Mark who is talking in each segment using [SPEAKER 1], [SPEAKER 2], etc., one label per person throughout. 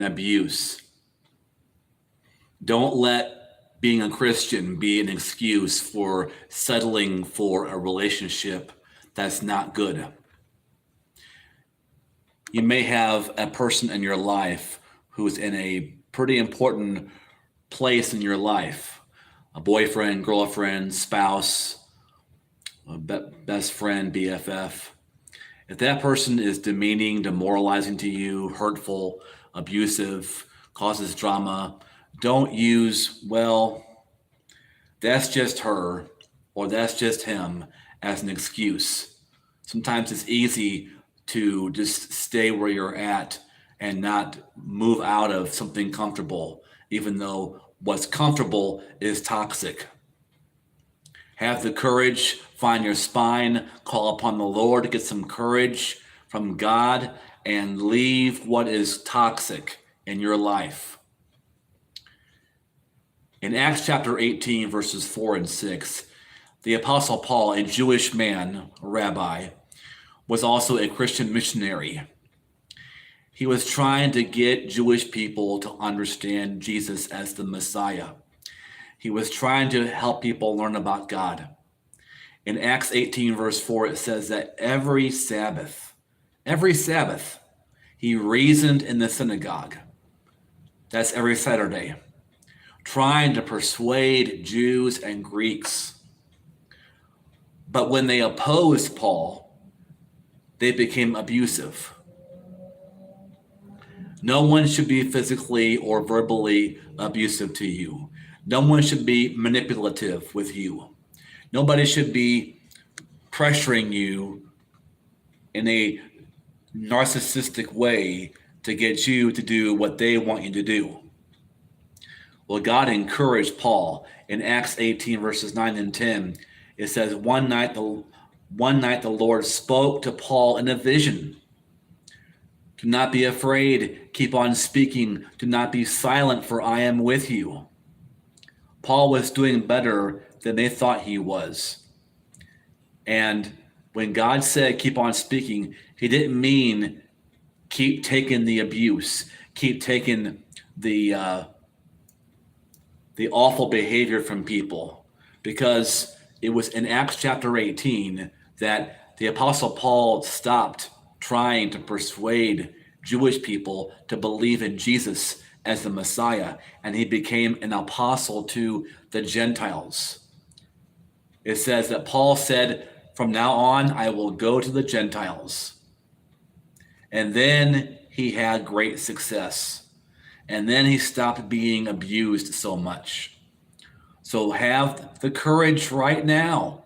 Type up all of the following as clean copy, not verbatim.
[SPEAKER 1] abuse. Don't let being a Christian be an excuse for settling for a relationship that's not good. You may have a person in your life who's in a pretty important place in your life, a boyfriend, girlfriend, spouse, a best friend, BFF. If that person is demeaning, demoralizing to you, hurtful, abusive, causes drama, don't use, well, that's just her or that's just him as an excuse. Sometimes it's easy to just stay where you're at and not move out of something comfortable, even though what's comfortable is toxic. Have the courage, find your spine, call upon the Lord to get some courage from God and leave what is toxic in your life. In Acts chapter 18, verses 4 and 6, the Apostle Paul, a Jewish man, a rabbi, was also a Christian missionary. He was trying to get Jewish people to understand Jesus as the Messiah. He was trying to help people learn about God. In Acts 18, verse 4, it says that every Sabbath, he reasoned in the synagogue. That's every Saturday, trying to persuade Jews and Greeks. But when they opposed Paul, they became abusive. No one should be physically or verbally abusive to you. No one should be manipulative with you. Nobody should be pressuring you in a narcissistic way to get you to do what they want you to do. Well, God encouraged Paul in Acts 18, verses 9 and 10. It says, one night the Lord spoke to Paul in a vision. Do not be afraid. Keep on speaking. Do not be silent, for I am with you. Paul was doing better than they thought he was. And when God said, keep on speaking, he didn't mean keep taking the abuse, keep taking the awful behavior from people. Because it was in Acts chapter 18 that the Apostle Paul stopped trying to persuade Jewish people to believe in Jesus as the Messiah, and he became an apostle to the Gentiles. It says that Paul said, from now on, I will go to the Gentiles. And then he had great success. And then he stopped being abused so much. So have the courage right now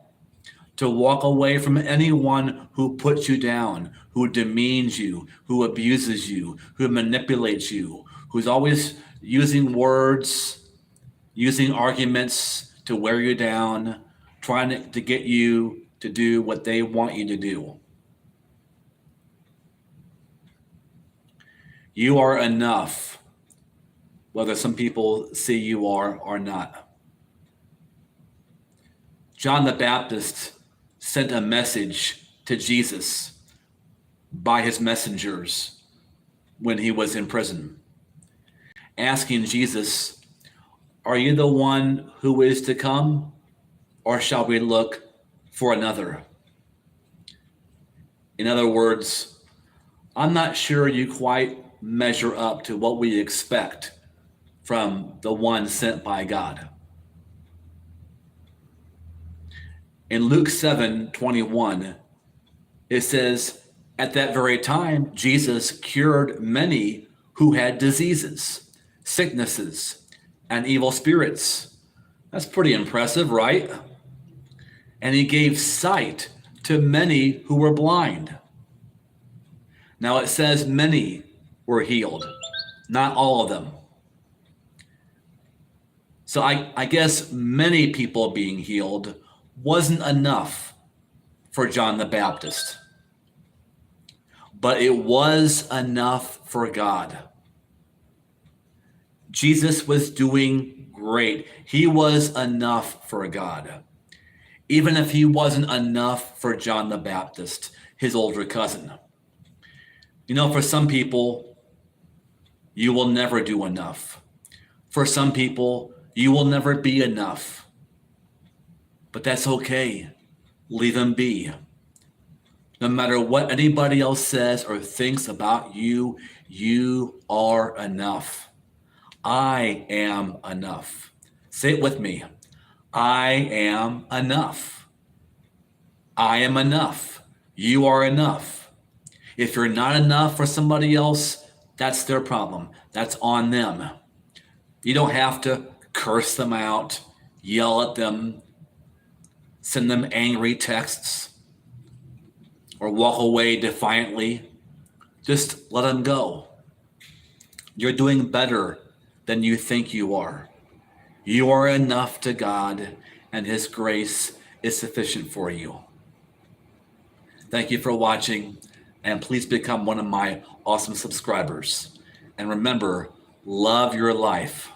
[SPEAKER 1] to walk away from anyone who puts you down, who demeans you, who abuses you, who manipulates you, who's always using words, using arguments to wear you down, trying to get you to do what they want you to do. You are enough, whether some people see you are or not. John the Baptist sent a message to Jesus by his messengers when he was in prison, asking Jesus, are you the one who is to come, or shall we look for another? In other words, I'm not sure you quite measure up to what we expect from the one sent by God. In Luke 7:21, it says, at that very time, Jesus cured many who had diseases, sicknesses, and evil spirits. That's pretty impressive, right? And he gave sight to many who were blind. Now it says many were healed, not all of them. So I guess many people being healed wasn't enough for John the Baptist. But it was enough for God. Jesus was doing great. He was enough for God. Even if he wasn't enough for John the Baptist, his older cousin. You know, for some people, you will never do enough. For some people, you will never be enough. But that's okay. Leave them be. No matter what anybody else says or thinks about you, you are enough. I am enough. Say it with me. I am enough. I am enough. You are enough. If you're not enough for somebody else, that's their problem. That's on them. You don't have to curse them out, yell at them, send them angry texts, or walk away defiantly. Just let them go. You're doing better than you think you are. You are enough to God, and His grace is sufficient for you. Thank you for watching, and please become one of my awesome subscribers. And remember, love your life.